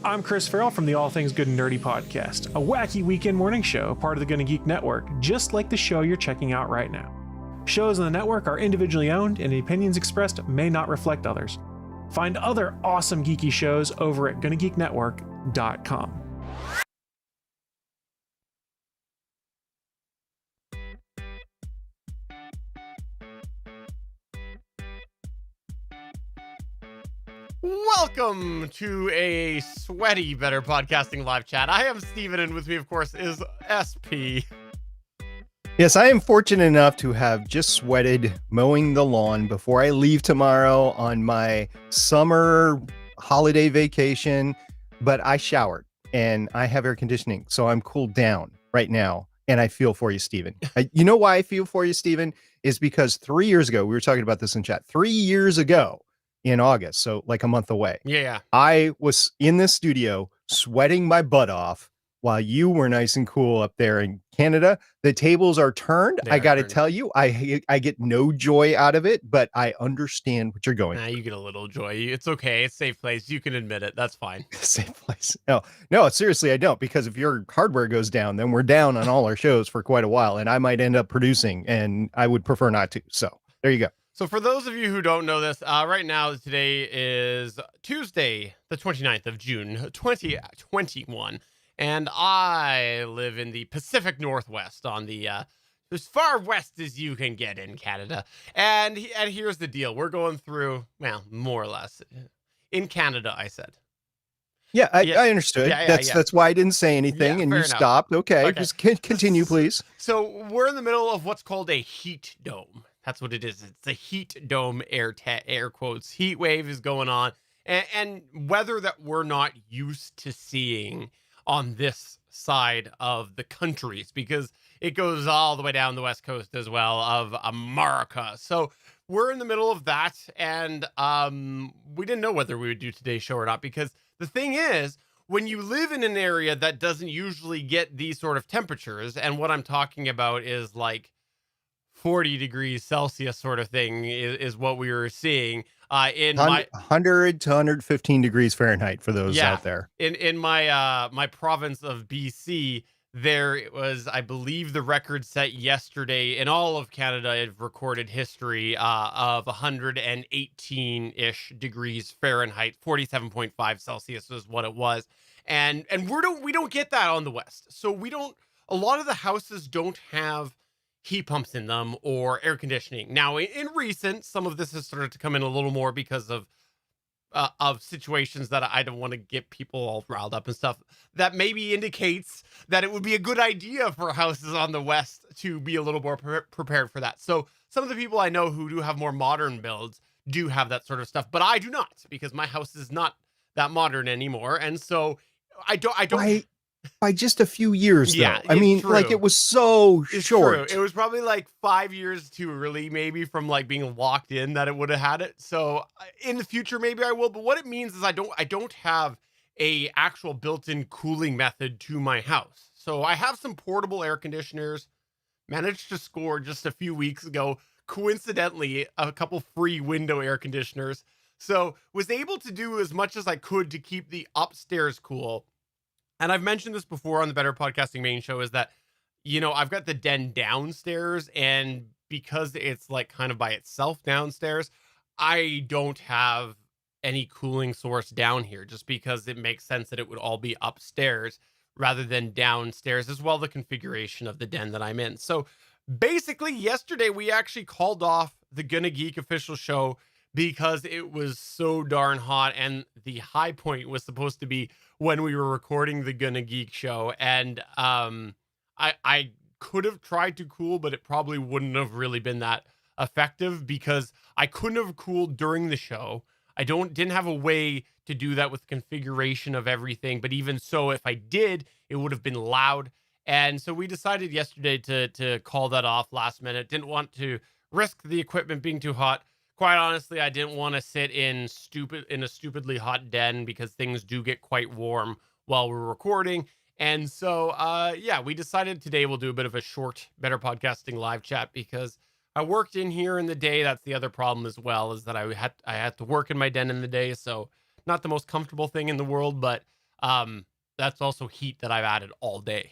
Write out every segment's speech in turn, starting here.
I'm Chris Farrell from the All Things Good and Nerdy podcast, a wacky weekend morning show, part of the Gonna Geek Network, just like the show you're checking out right now. Shows on the network are individually owned, and the opinions expressed may not reflect others. Find other awesome geeky shows over at GonnaGeekNetwork.com. Welcome to a sweaty Better Podcasting live chat. I am Steven, and with me, of course, is SP. Yes, I am fortunate enough to have just sweated mowing the lawn before I leave tomorrow on my summer holiday vacation, but I showered and I have air conditioning, so I'm cooled down right now, and I feel for you, Steven. You know why I feel for you, Steven? Is because 3 years ago, we were talking about this in chat, 3 years ago, in August, so like a month away. Yeah. I was in the studio sweating my butt off while you were nice and cool up there in Canada. The tables are turned. I got to tell you, I get no joy out of it, but I understand what you're going. You get a little joy. It's okay. It's a safe place. You can admit it. That's fine. Safe place. No, seriously, I don't, because if your hardware goes down, then we're down on all our shows for quite a while, and I might end up producing, and I would prefer not to. So there you go. So for those of you who don't know this, right now, today is Tuesday, the 29th of June, 2021. And I live in the Pacific Northwest, on the as far west as you can get in Canada. And here's the deal. We're going through, well, more or less, in Canada, I said. Yeah, I understood. That's why I didn't say anything, and you stopped. Okay, just continue, please. So we're in the middle of what's called a heat dome. That's what it is. It's a heat dome, air quotes. Heat wave is going on, and weather that we're not used to seeing on this side of the countries, because it goes all the way down the west coast as well of America. So we're in the middle of that, and we didn't know whether we would do today's show or not, because the thing is, when you live in an area that doesn't usually get these sort of temperatures, and what I'm talking about is like 40 degrees Celsius sort of thing is what we were seeing in 100 to 115 degrees Fahrenheit for those out there. In my my province of BC, there was, I believe, the record set yesterday in all of Canada in recorded history of 118-ish degrees Fahrenheit, 47.5 Celsius is what it was. And we don't get that on the West. So a lot of the houses don't have heat pumps in them or air conditioning. Now, in recent, some of this has started to come in a little more because of situations that I don't want to get people all riled up and stuff. That maybe indicates that it would be a good idea for houses on the West to be a little more prepared for that. So some of the people I know who do have more modern builds do have that sort of stuff, but I do not, because my house is not that modern anymore. And so I don't. By just a few years, though. Yeah, I mean, true. Like, it was so short. True. It was probably like 5 years too early, maybe, from like being locked in, that it would have had it. So in the future, maybe I will. But what it means is I don't have a actual built-in cooling method to my house. So I have some portable air conditioners. Managed to score just a few weeks ago, coincidentally, a couple free window air conditioners. So was able to do as much as I could to keep the upstairs cool. And I've mentioned this before on the Better Podcasting main show, is that, I've got the den downstairs, and because it's like kind of by itself downstairs, I don't have any cooling source down here, just because it makes sense that it would all be upstairs rather than downstairs, as well the configuration of the den that I'm in. So basically yesterday we actually called off the Gonna Geek official show because it was so darn hot, and the high point was supposed to be when we were recording the Gonna Geek show. And I could have tried to cool, but it probably wouldn't have really been that effective, because I couldn't have cooled during the show. I didn't have a way to do that with configuration of everything, but even so, if I did, it would have been loud. And so we decided yesterday to call that off last minute. Didn't want to risk the equipment being too hot. Quite honestly, I didn't want to sit in a stupidly hot den, because things do get quite warm while we're recording. And so, we decided today we'll do a bit of a short Better Podcasting live chat, because I worked in here in the day. That's the other problem as well, is that I had to work in my den in the day. So not the most comfortable thing in the world, but That's also heat that I've added all day.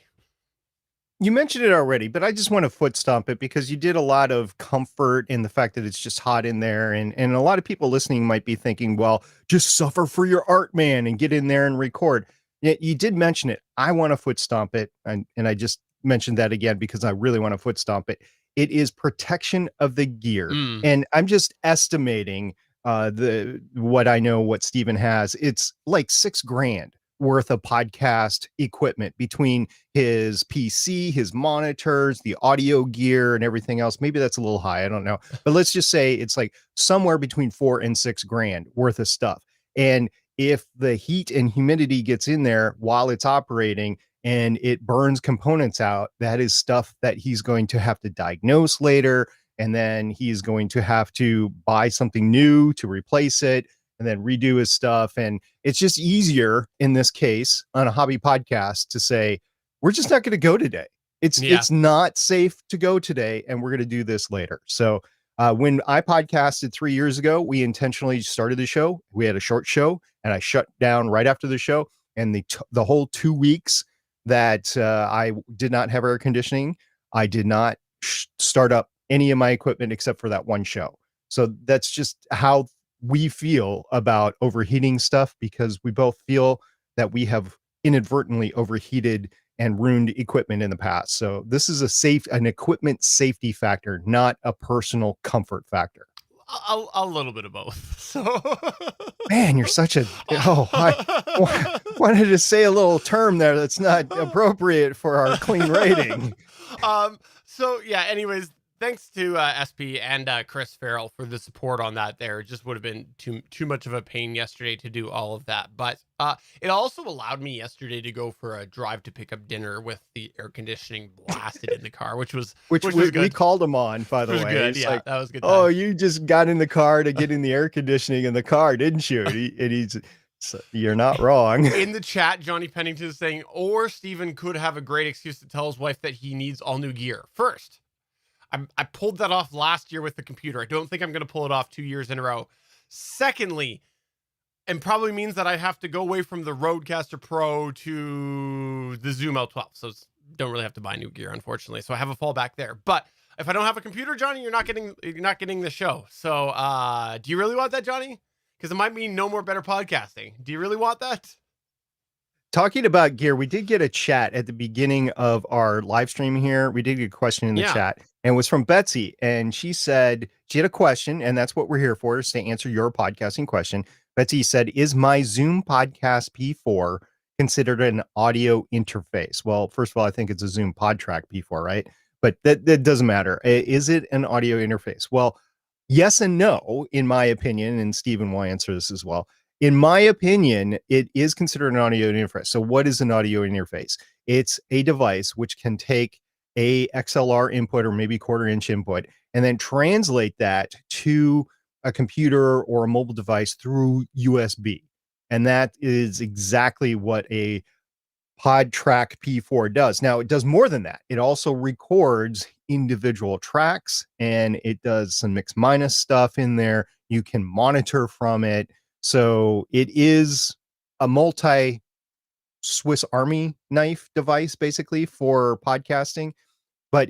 You mentioned it already, but I just want to foot stomp it because you did a lot of comfort in the fact that it's just hot in there. And a lot of people listening might be thinking, well, just suffer for your art, man, and get in there and record. Yet you did mention it. I want to foot stomp it. And I just mentioned that again because I really want to foot stomp it. It is protection of the gear. Mm. And I'm just estimating the what I know what Steven has. It's like $6,000 worth of podcast equipment between his PC, his monitors, the audio gear, and everything else. Maybe that's a little high. I don't know. But let's just say it's like somewhere between $4,000 and $6,000 worth of stuff. And if the heat and humidity gets in there while it's operating and it burns components out, that is stuff that he's going to have to diagnose later. And then he's going to have to buy something new to replace it and then redo his stuff. And it's just easier in this case on a hobby podcast to say, we're just not going to go today. It's not safe to go today, and we're going to do this later. So when I podcasted 3 years ago, we intentionally started the show. We had a short show, and I shut down right after the show. And the whole 2 weeks that I did not have air conditioning, I did not start up any of my equipment except for that one show. So that's just how we feel about overheating stuff, because we both feel that we have inadvertently overheated and ruined equipment in the past. So this is an equipment safety factor, not a personal comfort factor. A little bit of both. So, man, you're such a, I wanted to say a little term there that's not appropriate for our clean rating. So yeah, anyways, thanks to SP and Chris Farrell for the support on that there. It just would have been too much of a pain yesterday to do all of that. But it also allowed me yesterday to go for a drive to pick up dinner with the air conditioning blasted in the car, which was good. We called him on, by the way. Good. Yeah, that was good. Oh, you just got in the car to get in the air conditioning in the car, didn't you? And he's... So you're not wrong. In the chat, Johnny Pennington is saying, or Steven could have a great excuse to tell his wife that he needs all new gear. First, I pulled that off last year with the computer. I don't think I'm going to pull it off 2 years in a row. Secondly, and probably means that I have to go away from the Rodecaster Pro to the Zoom L12. So don't really have to buy new gear, unfortunately. So I have a fallback there. But if I don't have a computer, Johnny, you're not getting the show. So do you really want that, Johnny? Because it might mean no more better podcasting. Do you really want that? Talking about gear, we did get a chat at the beginning of our live stream here. We did get a question in the chat, and it was from Betsy. And she said she had a question, and that's what we're here for, is to answer your podcasting question. Betsy said, is my Zoom Podcast P4 considered an audio interface? Well, first of all, I think it's a Zoom PodTrack P4, right? But that doesn't matter. Is it an audio interface? Well, yes and no, in my opinion, and Steven will answer this as well. In my opinion, it is considered an audio interface. So what is an audio interface? It's a device which can take a XLR input or maybe 1/4 inch input and then translate that to a computer or a mobile device through USB. And that is exactly what a PodTrack P4 does. Now, it does more than that. It also records individual tracks, and it does some mix minus stuff in there. You can monitor from it. So it is a multi Swiss Army knife device, basically, for podcasting. But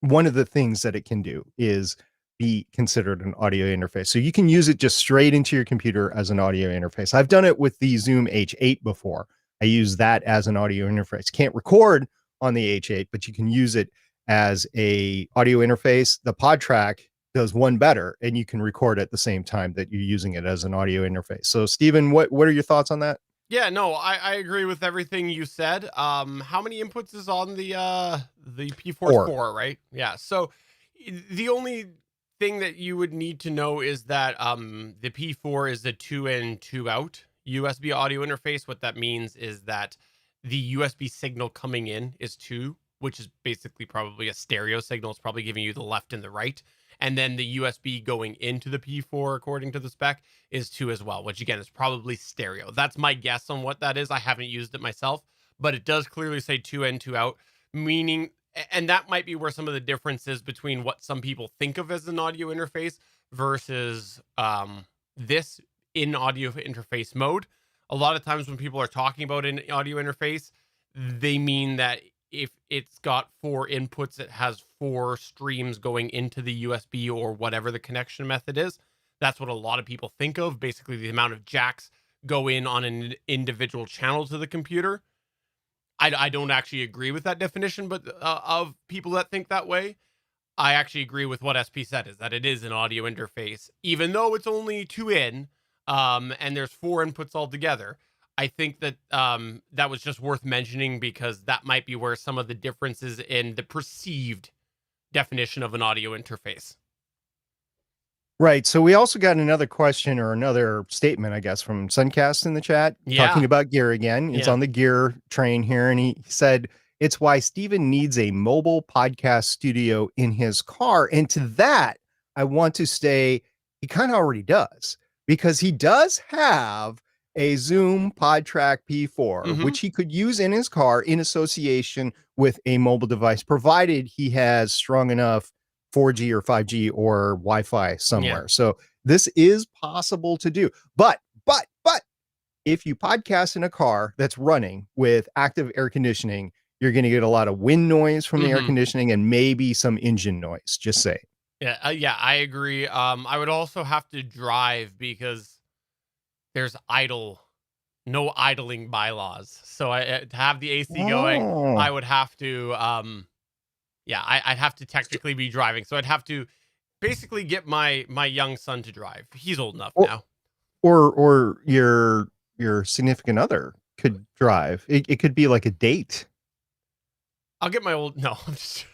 one of the things that it can do is be considered an audio interface. So you can use it just straight into your computer as an audio interface. I've done it with the Zoom H8 before. I use that as an audio interface. Can't record on the H8, but you can use it as a audio interface. The PodTrack does one better, and you can record at the same time that you're using it as an audio interface. So, Steven, what are your thoughts on that? Yeah, no, I agree with everything you said. How many inputs is on the P4? 4, right? Yeah. So the only thing that you would need to know is that the P4 is a 2-in, 2-out USB audio interface. What that means is that the USB signal coming in is 2, which is basically probably a stereo signal. It's probably giving you the left and the right. And then the USB going into the P4, according to the spec, is 2 as well, which again is probably stereo. That's my guess on what that is. I haven't used it myself, but it does clearly say 2-in, 2-out, meaning, and that might be where some of the differences between what some people think of as an audio interface versus this in audio interface mode. A lot of times when people are talking about an audio interface, they mean that if it's got 4 inputs, it has 4 streams going into the USB or whatever the connection method is. That's what a lot of people think of. Basically, the amount of jacks go in on an individual channel to the computer. I don't actually agree with that definition, but of people that think that way, I actually agree with what SP said, is that it is an audio interface, even though it's only 2 in, and there's 4 inputs altogether. I think that that was just worth mentioning because that might be where some of the differences in the perceived definition of an audio interface. Right. So we also got another question or another statement, I guess, from Suncast in the chat, talking Yeah. about gear again. It's Yeah. on the gear train here. And he said, it's why Steven needs a mobile podcast studio in his car. And to that, I want to say he kind of already does, because he does have a Zoom PodTrack P4, Mhm. which he could use in his car in association with a mobile device, provided he has strong enough 4G or 5G or Wi-Fi somewhere. Yeah. So this is possible to do. But if you podcast in a car that's running with active air conditioning, you're going to get a lot of wind noise from the air Mhm. conditioning and maybe some engine noise. Just say. Yeah, I agree. I would also have to drive because there's no idling bylaws. So to have the AC going, I would have to, I'd have to technically be driving. So I'd have to basically get my young son to drive. He's old enough now. Or your significant other could drive. It could be like a date. I'll get my old, no, I'm just,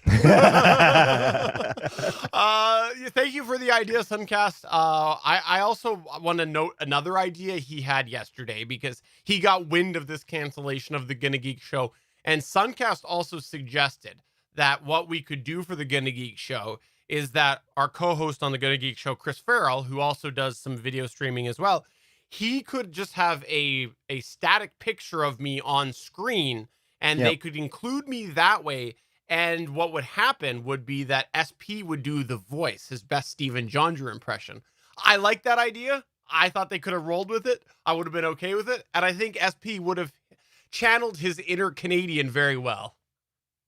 thank you for the idea, Suncast. I also want to note another idea he had yesterday because he got wind of this cancellation of the Gonna Geek show. And Suncast also suggested that what we could do for the Gonna Geek show is that our co-host on the Gonna Geek show, Chris Farrell, who also does some video streaming as well, he could just have a static picture of me on screen, and they could include me that way. And what would happen would be that SP would do the voice, his best Stephen Jondrew impression. I like that idea. I thought they could have rolled with it. I would have been okay with it. And I think SP would have channeled his inner Canadian very well.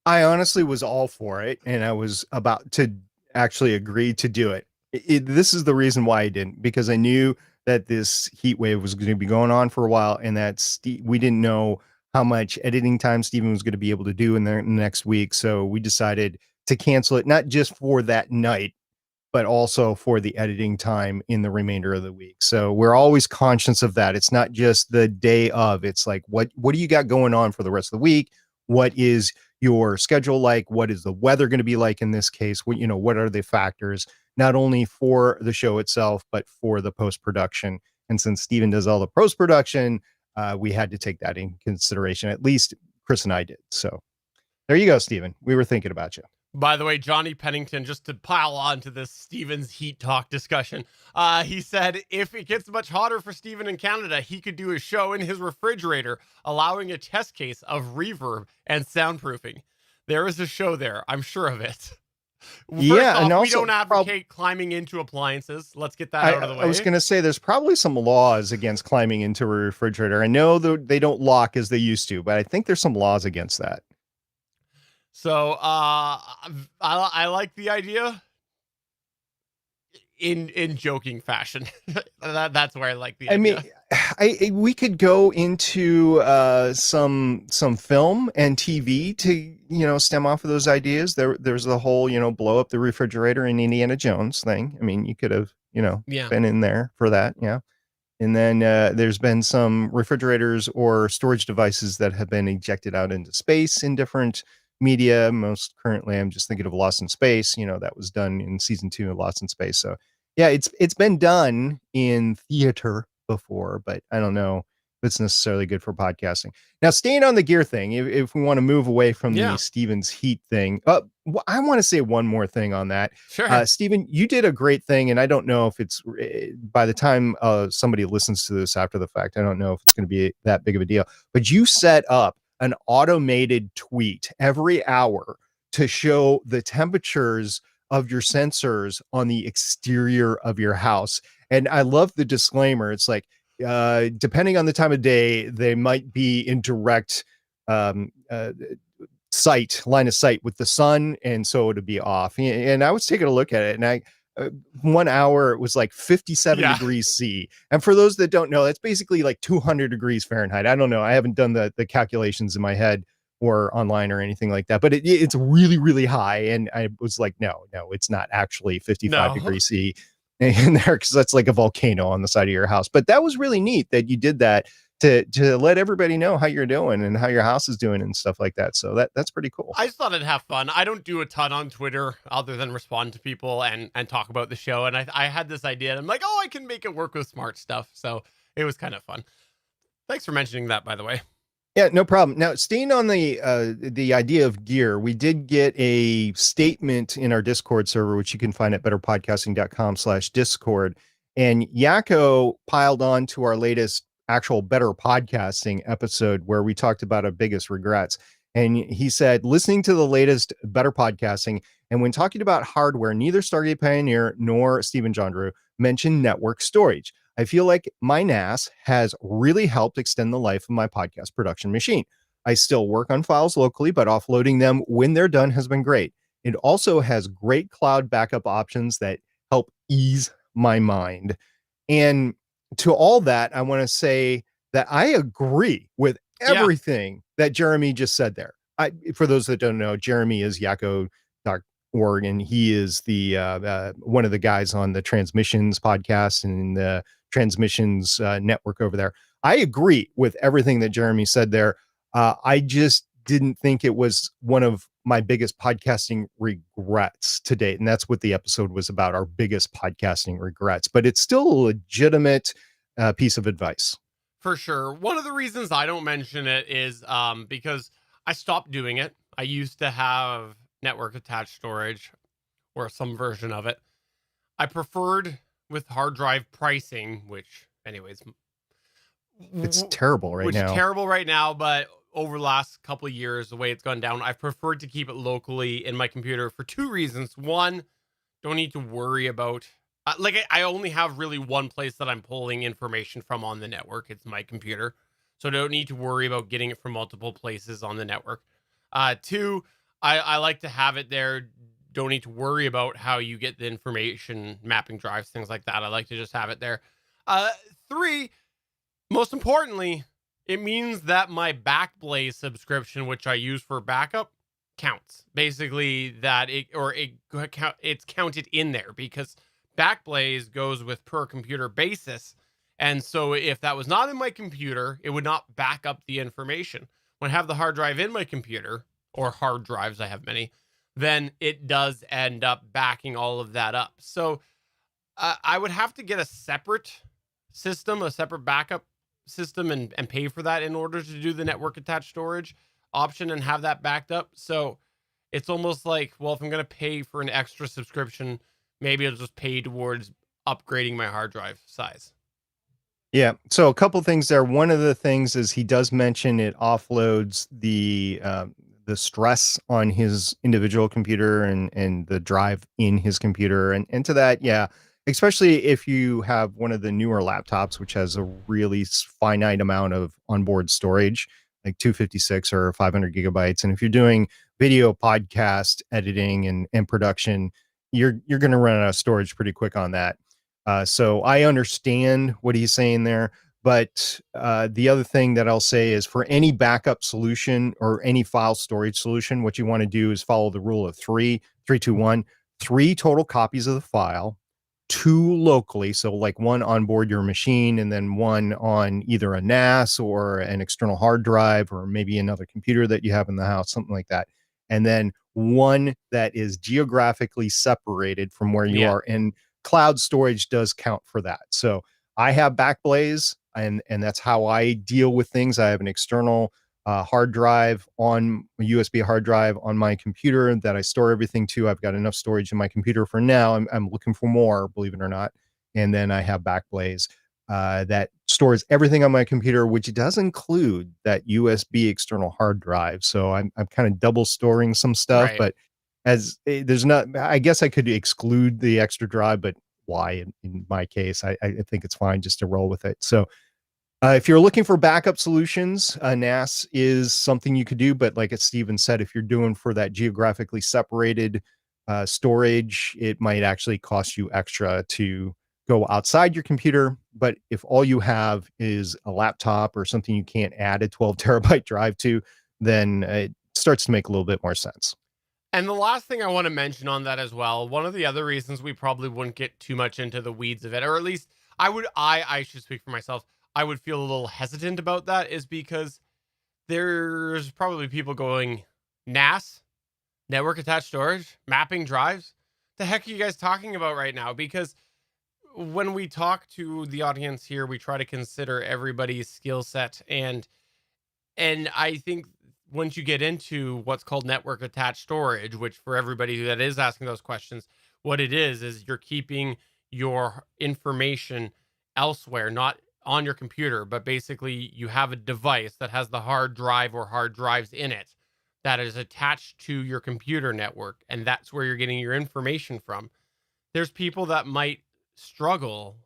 I honestly was all for it, and I was about to actually agree to do it. This is the reason why I didn't, because I knew that this heat wave was going to be going on for a while, and that we didn't know how much editing time Steven was going to be able to do in the next week. So we decided to cancel it, not just for that night, but also for the editing time in the remainder of the week. So we're always conscious of that. It's not just the day of. It's like, what do you got going on for the rest of the week? What is your schedule like? What is the weather going to be like in this case? What are the factors, not only for the show itself, but for the post-production? And since Steven does all the post-production, we had to take that in consideration. At least Chris and I did. So there you go, Steven. We were thinking about you. By the way, Johnny Pennington, just to pile on to this Steven's heat talk discussion, he said if it gets much hotter for Steven in Canada, he could do a show in his refrigerator, allowing a test case of reverb and soundproofing. There is a show there. I'm sure of it. First off, and also we don't advocate climbing into appliances. Let's get that out of the way. I was going to say there's probably some laws against climbing into a refrigerator. I know they don't lock as they used to, but I think there's some laws against that. So I like the idea in joking fashion. That's where I like the idea. I mean, we could go into some film and TV to stem off of those ideas. There's the whole blow up the refrigerator in Indiana Jones thing. I mean, you could have been in there for that, yeah. And then there's been some refrigerators or storage devices that have been ejected out into space in different media. Most currently, I'm just thinking of Lost in Space. That was done in season 2 of Lost in Space. So yeah, it's been done in theater before, but I don't know if it's necessarily good for podcasting. Now, staying on the gear thing, if we want to move away from the Steven's heat thing, I want to say one more thing on that. Sure. Steven, you did a great thing, and I don't know if it's by the time somebody listens to this after the fact, I don't know if it's going to be that big of a deal, but you set up an automated tweet every hour to show the temperatures of your sensors on the exterior of your house. And I love the disclaimer. It's like, depending on the time of day, they might be in direct um, uh, line of sight with the sun, and so it'd be off. And I was taking a look at it, and I 1 hour it was like 57 Yeah. degrees C. And for those that don't know, that's basically like 200 degrees Fahrenheit. I don't know. I haven't done the calculations in my head or online or anything like that, but it's really, really high. And I was like, no, it's not actually 55 No. degrees C in there, because that's like a volcano on the side of your house. But that was really neat that you did that to let everybody know how you're doing and how your house is doing and stuff like that. So that's pretty cool. I just thought I'd have fun. I don't do a ton on Twitter other than respond to people and talk about the show. And I had this idea, and I'm like, oh, I can make it work with smart stuff. So it was kind of fun. Thanks for mentioning that, by the way. Yeah, no problem. Now, staying on the idea of gear, we did get a statement in our Discord server, which you can find at betterpodcasting.com/Discord. And Yakko piled on to our latest actual Better Podcasting episode where we talked about our biggest regrets. And he said, listening to the latest Better Podcasting, and when talking about hardware, neither Stargate Pioneer nor Stephen Jondrew mentioned network storage. I feel like my NAS has really helped extend the life of my podcast production machine. I still work on files locally, but offloading them when they're done has been great. It also has great cloud backup options that help ease my mind. And to all that, I want to say that I agree with everything that Jeremy just said there. For those that don't know, Jeremy is Yakko.org, and he is the one of the guys on the Transmissions podcast and the Transmissions network over there. I agree with everything that Jeremy said there. I just didn't think it was one of my biggest podcasting regrets to date. And that's what the episode was about, our biggest podcasting regrets. But it's still a legitimate piece of advice. For sure. One of the reasons I don't mention it is because I stopped doing it. I used to have network attached storage or some version of it. I preferred with hard drive pricing, which anyways, it's terrible right now. Which is terrible right now, but over the last couple of years, the way it's gone down, I've preferred to keep it locally in my computer for two reasons. One, don't need to worry about I only have really one place that I'm pulling information from on the network. It's my computer. So I don't need to worry about getting it from multiple places on the network. Two, I like to have it there. Don't need to worry about how you get the information, mapping drives, things like that. I like to just have it there. Three, most importantly, it means that my Backblaze subscription, which I use for backup, counts. Basically, that it's counted in there because Backblaze goes with per computer basis. And so if that was not in my computer, it would not back up the information. When I have the hard drive in my computer, or hard drives, I have many, then it does end up backing all of that up. So I would have to get a separate system, a separate backup system and pay for that in order to do the network attached storage option and have that backed up. So it's almost like, well, if I'm going to pay for an extra subscription, maybe I'll just pay towards upgrading my hard drive size. Yeah. So a couple things there. One of the things is he does mention it offloads the stress on his individual computer and the drive in his computer. And to that, yeah, especially if you have one of the newer laptops, which has a really finite amount of onboard storage, like 256 or 500 gigabytes. And if you're doing video podcast editing and production, you're going to run out of storage pretty quick on that. So I understand what he's saying there. But the other thing that I'll say is for any backup solution or any file storage solution, what you want to do is follow the rule of 3, 3, 2, 1, 3 total copies of the file, 2 locally. So like 1 on board your machine and then 1 on either a NAS or an external hard drive or maybe another computer that you have in the house, something like that. And then 1 that is geographically separated from where you are. And cloud storage does count for that. So I have Backblaze, and that's how I deal with things. I have an external hard drive on a USB hard drive on my computer that I store everything to. I've got enough storage in my computer for now. I'm looking for more, believe it or not. And then I have Backblaze that stores everything on my computer, which does include that USB external hard drive. So I'm kind of double storing some stuff, but as there's not, I guess I could exclude the extra drive, but why in my case, I think it's fine just to roll with it. So If you're looking for backup solutions, NAS is something you could do. But like as Steven said, if you're doing for that geographically separated storage, it might actually cost you extra to go outside your computer. But if all you have is a laptop or something you can't add a 12 terabyte drive to, then it starts to make a little bit more sense. And the last thing I want to mention on that as well, one of the other reasons we probably wouldn't get too much into the weeds of it, or at least I should speak for myself, I would feel a little hesitant about that, is because there's probably people going, NAS, network attached storage, mapping drives. The heck are you guys talking about right now? Because when we talk to the audience here, we try to consider everybody's skill set, and I think once you get into what's called network attached storage, which for everybody that is asking those questions, what it is you're keeping your information elsewhere, not on your computer, but basically you have a device that has the hard drive or hard drives in it that is attached to your computer network, and that's where you're getting your information from. There's people that might struggle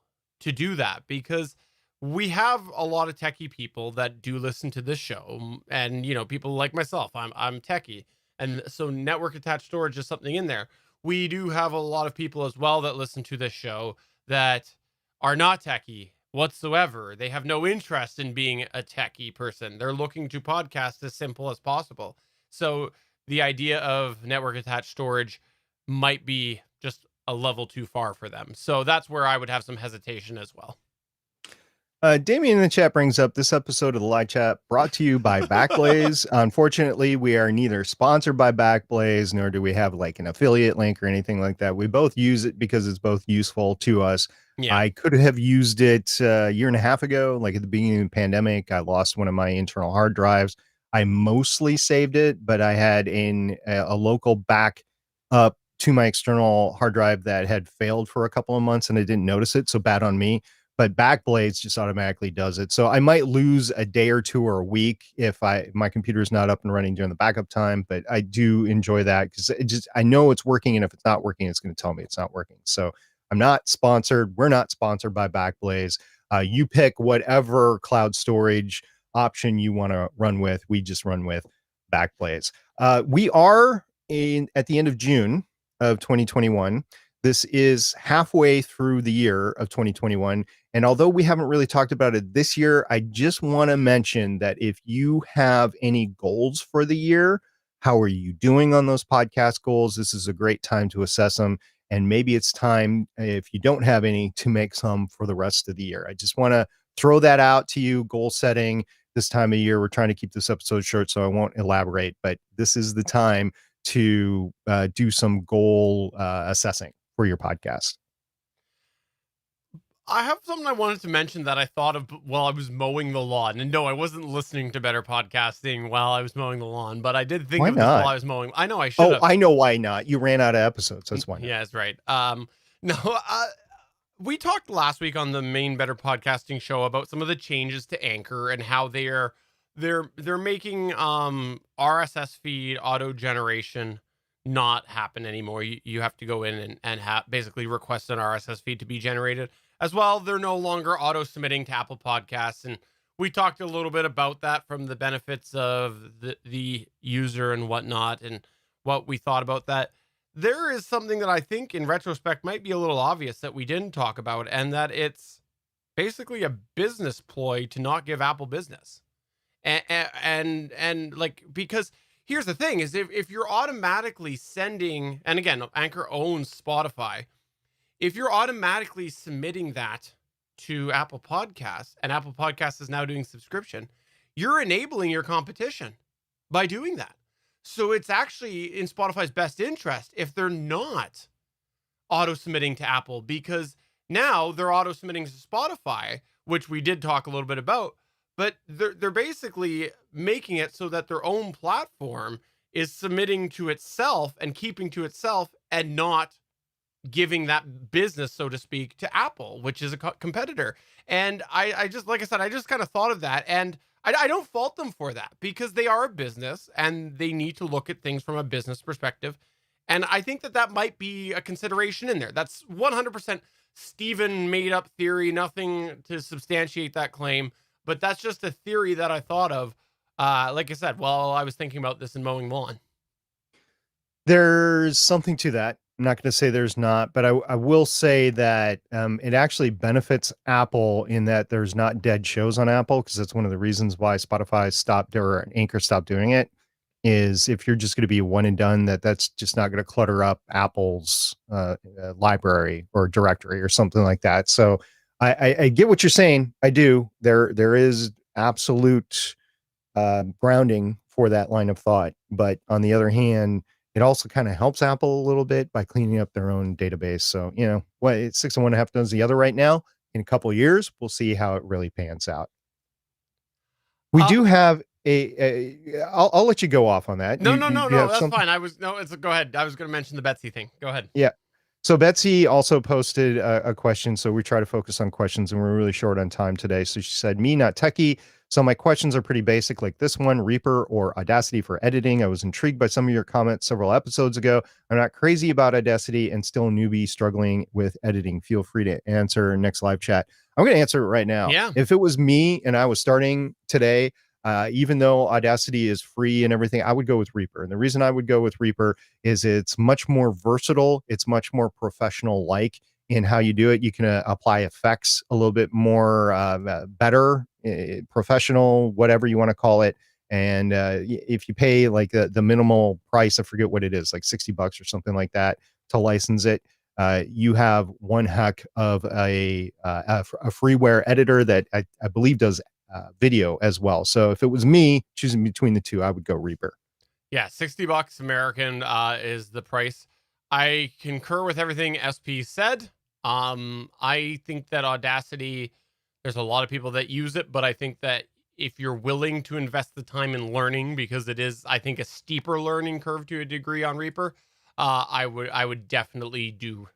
to do that because we have a lot of techie people that do listen to this show, and people like myself, I'm techie, and so network attached storage is something in there. We do have a lot of people as well that listen to this show that are not techie whatsoever. They have no interest in being a techie person. They're looking to podcast as simple as possible. So the idea of network attached storage might be just a level too far for them. So that's where I would have some hesitation as well. Damien in the chat brings up this episode of the live chat brought to you by Backblaze. Unfortunately, we are neither sponsored by Backblaze, nor do we have like an affiliate link or anything like that. We both use it because it's both useful to us. Yeah. I could have used it a year and a half ago, like at the beginning of the pandemic. I lost one of my internal hard drives. I mostly saved it, but I had a local back up to my external hard drive that had failed for a couple of months and I didn't notice it. So bad on me. But Backblaze just automatically does it. So I might lose a day or two or a week if my computer is not up and running during the backup time. But I do enjoy that because I know it's working, and if it's not working, it's going to tell me it's not working. So I'm not sponsored. We're not sponsored by Backblaze. You pick whatever cloud storage option you want to run with. We just run with Backblaze. We are at the end of June of 2021. This is halfway through the year of 2021. And although we haven't really talked about it this year, I just want to mention that if you have any goals for the year, how are you doing on those podcast goals? This is a great time to assess them. And maybe it's time, if you don't have any, to make some for the rest of the year. I just want to throw that out to you. Goal setting this time of year. We're trying to keep this episode short, so I won't elaborate, but this is the time to do some goal assessing for your podcast. I have something I wanted to mention that I thought of while I was mowing the lawn. And no, I wasn't listening to Better Podcasting while I was mowing the lawn, but I did think of this while I was mowing. I know I should have. I know why not. You ran out of episodes. That's why not. Yeah, that's right. No, we talked last week on the main Better Podcasting show about some of the changes to Anchor and how they're making RSS feed auto generation not happen anymore. You have to go in and basically request an RSS feed to be generated. As well, they're no longer auto submitting to Apple Podcasts, and we talked a little bit about that from the benefits of the user and whatnot, and what we thought about that. There is something that I think in retrospect might be a little obvious that we didn't talk about, and that it's basically a business ploy to not give Apple business. And like, because here's the thing is if you're automatically sending, and again, Anchor owns Spotify, if you're automatically submitting that to Apple Podcasts, and Apple Podcasts is now doing subscription, you're enabling your competition by doing that. So it's actually in Spotify's best interest if they're not auto submitting to Apple, because now they're auto submitting to Spotify, which we did talk a little bit about, but they're basically making it so that their own platform is submitting to itself and keeping to itself, and not giving that business, so to speak, to Apple, which is a competitor. And I just, like I said, I just kind of thought of that, and I don't fault them for that, because they are a business and they need to look at things from a business perspective. And I think that might be a consideration in there. That's 100% Steven made up theory, nothing to substantiate that claim, but that's just a theory that I thought of. Like I said, well, I was thinking about this in mowing lawn. There's something to that. I'm not going to say there's not, but I will say that it actually benefits Apple in that there's not dead shows on Apple, because that's one of the reasons why Spotify stopped or Anchor stopped doing it. Is if you're just going to be one and done, that's just not going to clutter up Apple's library or directory or something like that. So I get what you're saying. I do. There is absolute grounding for that line of thought, but on the other hand, it also kind of helps Apple a little bit by cleaning up their own database. So, what it's 6 and 1/2 does the other right now. In a couple of years, we'll see how it really pans out. We do have I'll let you go off on that. No, You that's something? fine. Go ahead. I was going to mention the Betsy thing. Go ahead. Yeah. So Betsy also posted a question. So we try to focus on questions, and we're really short on time today. So she said, "Me, not techie. So my questions are pretty basic, like this one: Reaper or Audacity for editing? I was intrigued by some of your comments several episodes ago. I'm not crazy about Audacity and still a newbie struggling with editing. Feel free to answer next live chat." I'm going to answer it right now. Yeah. If it was me and I was starting today, even though Audacity is free and everything, I would go with Reaper. And the reason I would go with Reaper is it's much more versatile. It's much more professional like in how you do it. You can apply effects a little bit more better, professional, whatever you want to call it. And if you pay like the minimal price, I forget what it is, like $60 or something like that to license it, you have one heck of a freeware editor that I believe does video as well. So if it was me choosing between the two, I would go Reaper. Yeah, $60 American is the price. I concur with everything SP said. I think that Audacity, there's a lot of people that use it, but I think that if you're willing to invest the time in learning, because it is, I think, a steeper learning curve to a degree on Reaper, I would definitely do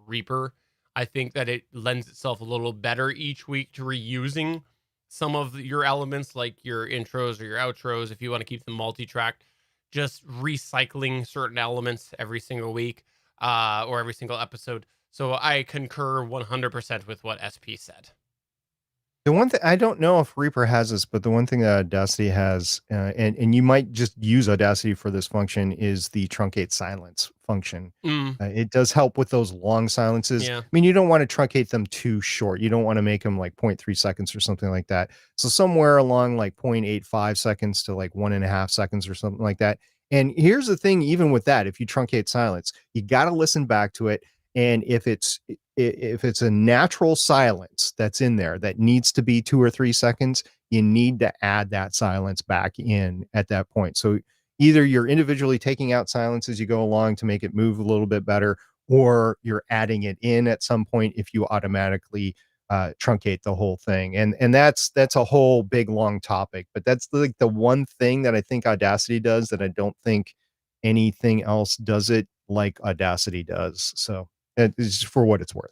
Reaper. I think that it lends itself a little better each week to reusing some of your elements, like your intros or your outros, if you want to keep them multi-tracked, just recycling certain elements every single week or every single episode. So I concur 100% with what SP said. The one thing I don't know if Reaper has this, but the one thing that Audacity has, and you might just use Audacity for this function, is the truncate silence function. It does help with those long silences. Yeah. I mean, you don't want to truncate them too short. You don't want to make them like 0.3 seconds or something like that. So somewhere along like 0.85 seconds to like 1.5 seconds or something like that. And here's the thing, even with that, if you truncate silence, you got to listen back to it. And if it's a natural silence that's in there that needs to be 2 or 3 seconds, you need to add that silence back in at that point. So either you're individually taking out silence as you go along to make it move a little bit better, or you're adding it in at some point if you automatically truncate the whole thing. And that's a whole big long topic, but that's like the one thing that I think Audacity does that I don't think anything else does it like Audacity does. So it's for what it's worth.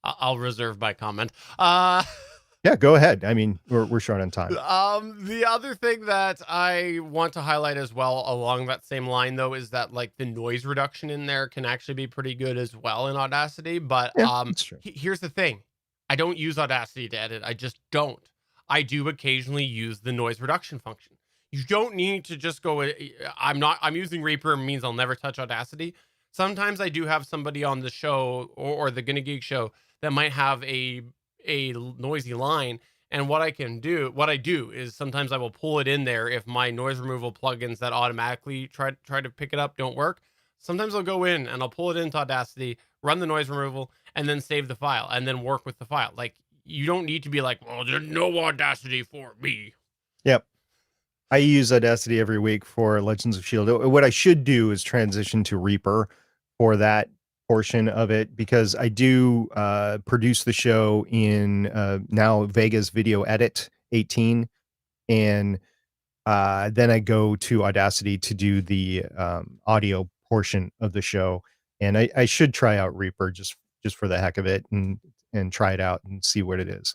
I'll reserve my comment. Yeah, go ahead. I mean, we're short on time. The other thing that I want to highlight as well along that same line, though, is that like the noise reduction in there can actually be pretty good as well in Audacity. But Yeah, that's true. here's the thing. I don't use Audacity to edit. I just don't. I do occasionally use the noise reduction function. You don't need to just go, I'm using Reaper means I'll never touch Audacity. Sometimes I do have somebody on the show or the Gonna Geek show that might have a noisy line, and what I do is sometimes I will pull it in there if my noise removal plugins that automatically try to pick it up don't work. Sometimes I'll go in and I'll pull it into Audacity, run the noise removal, and then save the file and then work with the file. Like, you don't need to be like, well, there's no Audacity for me. Yep. I use Audacity every week for Legends of S.H.I.E.L.D. What I should do is transition to Reaper for that portion of it, because I do produce the show in now Vega's Video Edit 18, and then I go to Audacity to do the audio portion of the show. And I should try out Reaper just for the heck of it and try it out and see what it is.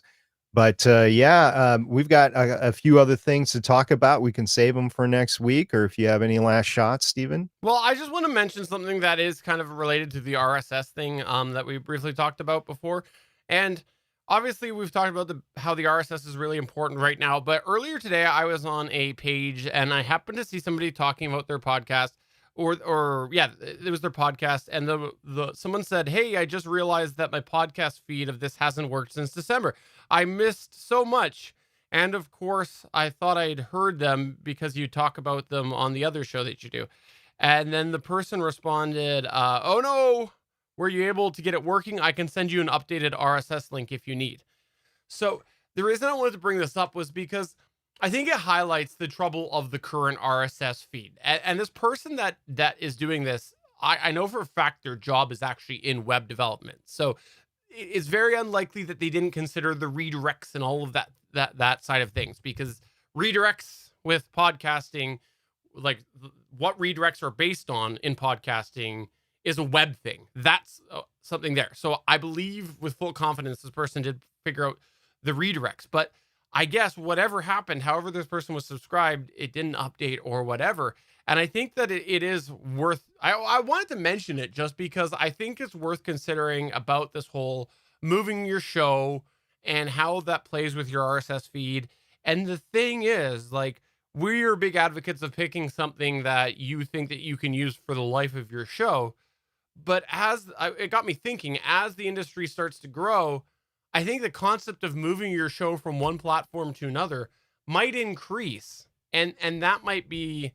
But we've got a few other things to talk about. We can save them for next week, or if you have any last shots, Stephen. Well, I just want to mention something that is kind of related to the RSS thing that we briefly talked about before. And obviously we've talked about how the RSS is really important right now, but earlier today I was on a page and I happened to see somebody talking about their podcast, or yeah, it was their podcast, and the someone said, "Hey, I just realized that my podcast feed of this hasn't worked since December. I missed so much." And of course, I thought I'd heard them because you talk about them on the other show that you do. And then the person responded, "Oh no, were you able to get it working? I can send you an updated RSS link if you need." So the reason I wanted to bring this up was because I think it highlights the trouble of the current RSS feed. And this person that is doing this, I know for a fact their job is actually in web development. So it's very unlikely that they didn't consider the redirects and all of that side of things, because redirects with podcasting, like what redirects are based on in podcasting, is a web thing. That's something there. So I believe with full confidence this person did figure out the redirects. But I guess whatever happened, however this person was subscribed, it didn't update or whatever. And I think that it is worth, I wanted to mention it just because I think it's worth considering about this whole moving your show and how that plays with your RSS feed. And the thing is, like, we're big advocates of picking something that you think that you can use for the life of your show. But it got me thinking, as the industry starts to grow, I think the concept of moving your show from one platform to another might increase. And that might be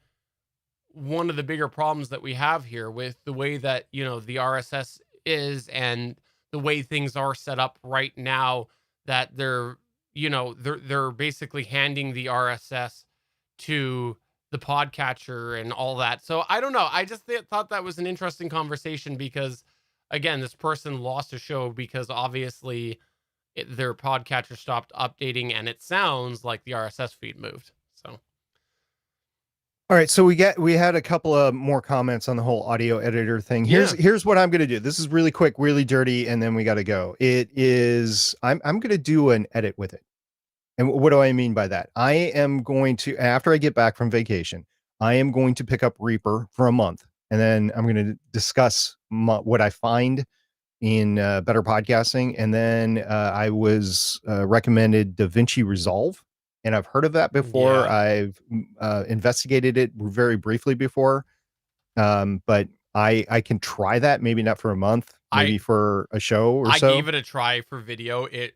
one of the bigger problems that we have here with the way that, the RSS is and the way things are set up right now, that they're basically handing the RSS to the podcatcher and all that. So I don't know. I just thought that was an interesting conversation because, again, this person lost a show because obviously their podcatcher stopped updating, and it sounds like the RSS feed moved. So. All right, so we had a couple of more comments on the whole audio editor thing. Here's what I'm going to do. This is really quick, really dirty, and then we got to go. It is I'm going to do an edit with it. And what do I mean by that? I am going to, after I get back from vacation, I am going to pick up Reaper for a month, and then I'm going to discuss what I find in better podcasting. And then I was recommended DaVinci Resolve, and I've heard of that before. Yeah. I've investigated it very briefly before, but I can try that. Maybe not for a month, maybe for a show or so. I gave it a try for video. It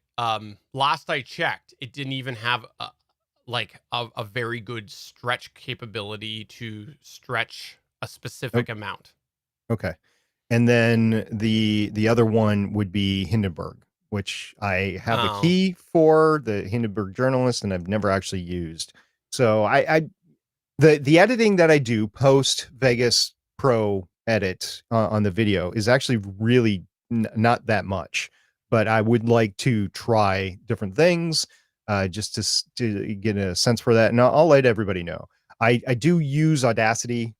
last I checked, it didn't even have a very good stretch capability to stretch a specific amount. Okay. And then the other one would be Hindenburg, which I have a key for, the Hindenburg Journalist, and I've never actually used. So the editing that I do post Vegas Pro edit on the video is actually really not that much, but I would like to try different things just to get a sense for that. And I'll let everybody know. I do use Audacity,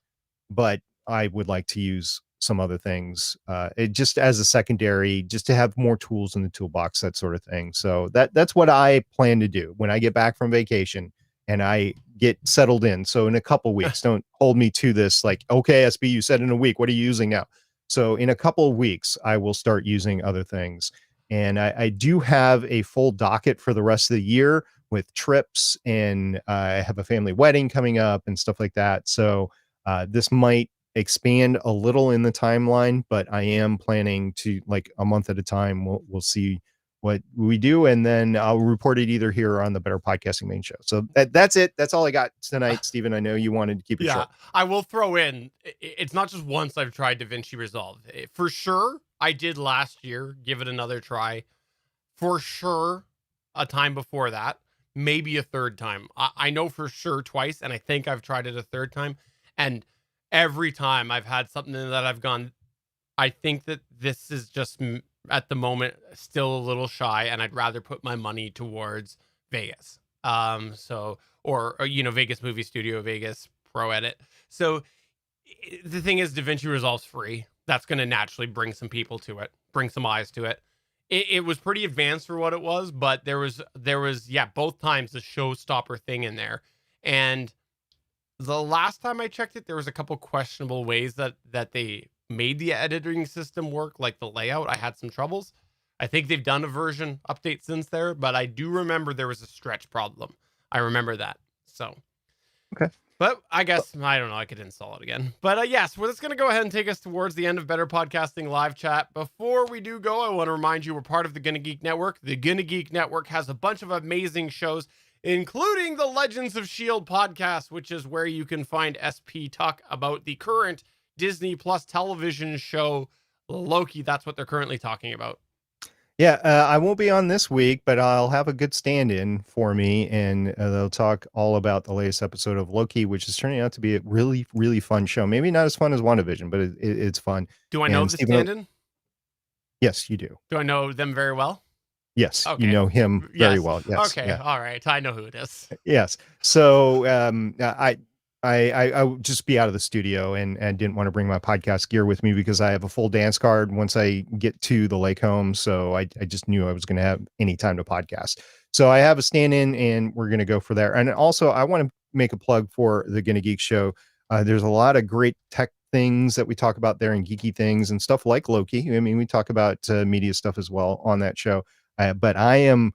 but I would like to use some other things, it just as a secondary, just to have more tools in the toolbox, that sort of thing. So that's what I plan to do when I get back from vacation and I get settled in. So in a couple weeks, don't hold me to this, like, okay, SB, you said in a week, what are you using now? So in a couple of weeks, I will start using other things. And I do have a full docket for the rest of the year with trips, and I have a family wedding coming up and stuff like that. So this might expand a little in the timeline, but I am planning to, like, a month at a time. We'll see what we do, and then I'll report it either here or on the Better Podcasting main show. So that's it. That's all I got tonight, Stephen. I know you wanted to keep it short. I will throw in, it's not just once I've tried DaVinci Resolve. For sure, I did last year, give it another try. For sure, a time before that, maybe a third time. I know for sure twice, and I think I've tried it a third time. And every time I've had something that I've gone, I think that this is just at the moment still a little shy, and I'd rather put my money towards Vegas. Or Vegas Movie Studio, Vegas Pro Edit. So the thing is, DaVinci Resolve's free. That's going to naturally bring some people to it, bring some eyes to it. It was pretty advanced for what it was, but there was both times the showstopper thing in there. And the last time I checked it, there was a couple questionable ways that they made the editing system work, like the layout. I had some troubles, I think they've done a version update since there, but I do remember there was a stretch problem. I remember that. So, Okay. but I guess, I don't know, I could install it again. But yes, well, that's going to go ahead and take us towards the end of Better Podcasting live chat. Before we do go, I want to remind you we're part of the Gonna Geek Network. The Gonna Geek Network has a bunch of amazing shows, including the Legends of S.H.I.E.L.D. podcast, which is where you can find SP talk about the current Disney Plus television show, Loki. That's what they're currently talking about. Yeah, I won't be on this week, but I'll have a good stand-in for me, and they'll talk all about the latest episode of Loki, which is turning out to be a really, really fun show. Maybe not as fun as WandaVision, but it's fun. Do I know And the Stephen stand-in? Yes, you do. Do I know them very well? Yes, Okay. you know him very Yes. well. Yes. Okay. Yeah. All right. I know who it is. Yes. So I would just be out of the studio and didn't want to bring my podcast gear with me because I have a full dance card once I get to the lake home. So I just knew I was going to have any time to podcast. So I have a stand-in and we're going to go for there. And also I want to make a plug for the Gonna Geek show. There's a lot of great tech things that we talk about there and geeky things and stuff like Loki. I mean, we talk about media stuff as well on that show. But I am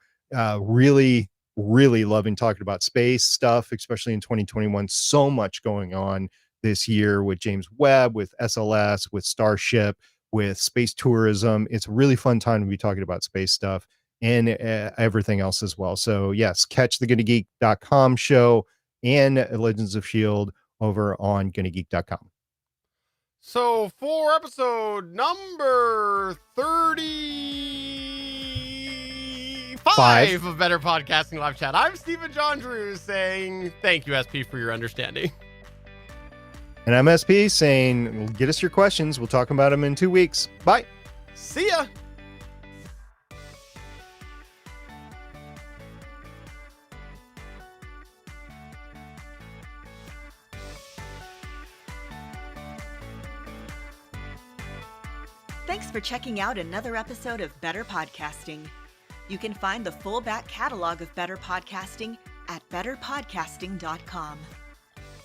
really loving talking about space stuff, especially in 2021. So much going on this year with James Webb, with SLS, with Starship, with space tourism. It's a really fun time to be talking about space stuff and everything else as well. So yes, catch the GonnaGeek.com show and Legends of S.H.I.E.L.D. over on GonnaGeek.com. So for episode number 35 of Better Podcasting Live Chat, I'm Stephen John Drew saying thank you, SP, for your understanding. And I'm SP saying, get us your questions. We'll talk about them in 2 weeks. Bye. See ya. Thanks for checking out another episode of Better Podcasting. You can find the full back catalog of Better Podcasting at betterpodcasting.com.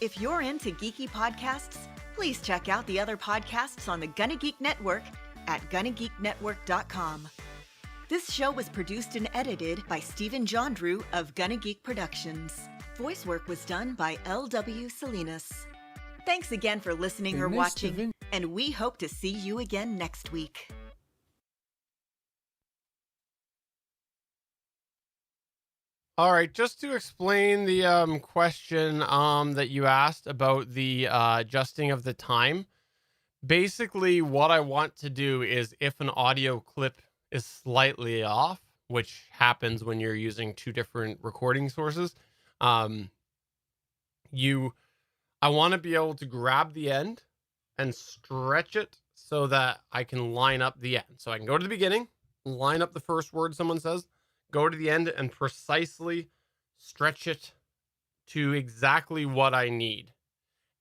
If you're into geeky podcasts, please check out the other podcasts on the Gonna Geek Network at GonnaGeekNetwork.com. This show was produced and edited by Stephen John Drew of Gonna Geek Productions. Voice work was done by L.W. Salinas. Thanks again for listening or watching, and we hope to see you again next week. All right, just to explain the question that you asked about the adjusting of the time. Basically, what I want to do is if an audio clip is slightly off, which happens when you're using two different recording sources, I want to be able to grab the end and stretch it so that I can line up the end. So I can go to the beginning, line up the first word someone says, go to the end and precisely stretch it to exactly what I need.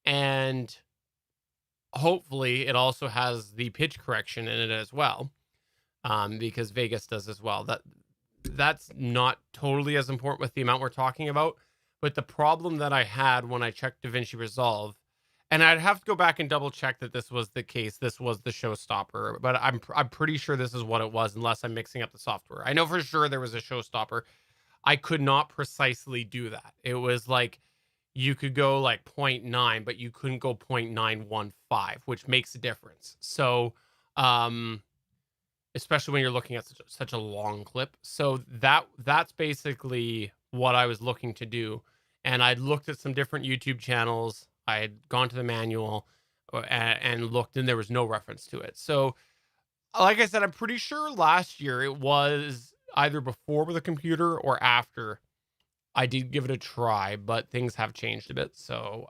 And hopefully it also has the pitch correction in it as well, because Vegas does as well. That's not totally as important with the amount we're talking about. But the problem that I had when I checked DaVinci Resolve, and I'd have to go back and double check that this was the case, this was the showstopper, but I'm pretty sure this is what it was, unless I'm mixing up the software. I know for sure there was a showstopper. I could not precisely do that. It was like you could go like 0.9, but you couldn't go 0.915, which makes a difference. So, especially when you're looking at such a long clip. So that's basically what I was looking to do. And I'd looked at some different YouTube channels. I had gone to the manual and looked, and there was no reference to it. So, like I said, I'm pretty sure last year it was either before with a computer or after. I did give it a try, but things have changed a bit. So,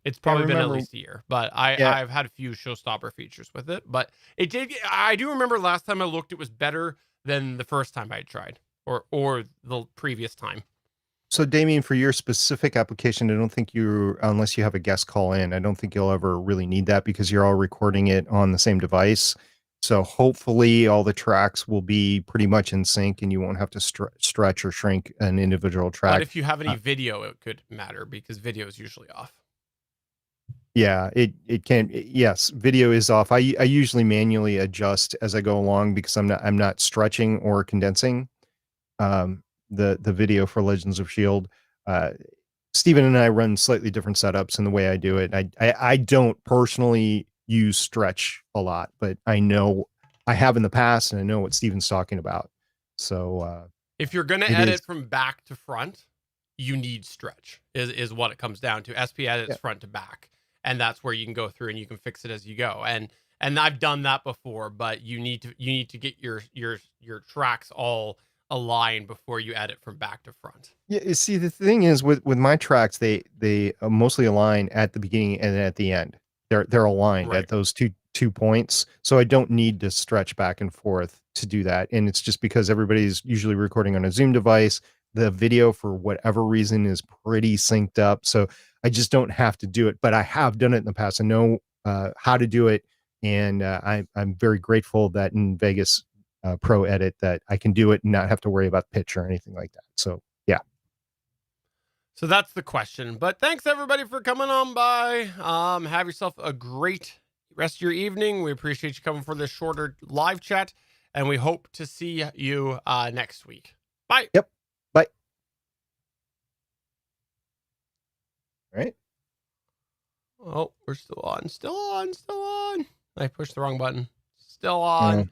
it's probably been at least a year. But I've had a few showstopper features with it. But it did. I do remember last time I looked, it was better than the first time I tried, or the previous time. So Damien, for your specific application, I don't think unless you have a guest call in, I don't think you'll ever really need that because you're all recording it on the same device. So hopefully all the tracks will be pretty much in sync and you won't have to stretch or shrink an individual track. But if you have any video, it could matter because video is usually off. Yeah, it can. Yes, video is off. I usually manually adjust as I go along because I'm not stretching or condensing the video for Legends of Shield. Uh, Steven and I run slightly different setups in the way I do it. I don't personally use stretch a lot, but I know I have in the past, and I know what Steven's talking about. So If you're going to it is. edit from back to front, you need stretch is what it comes down to. SP edits Yeah. front to back, and that's where you can go through and you can fix it as you go. And I've done that before, but you need to get your tracks all aligned before you edit from back to front. Yeah, you see, the thing is with my tracks, they mostly align at the beginning and at the end. They're aligned Right. at those two points, so I don't need to stretch back and forth to do that. And it's just because everybody's usually recording on a Zoom device. The video, for whatever reason, is pretty synced up, so I just don't have to do it. But I have done it in the past. I know how to do it, and I'm very grateful that in Vegas Pro Edit that I can do it and not have to worry about pitch or anything like that. So yeah. So that's the question. But thanks everybody for coming on by. Have yourself a great rest of your evening. We appreciate you coming for this shorter live chat, and we hope to see you next week. Bye. Yep. Bye. All right. Oh, we're still on. I pushed the wrong button. Still on.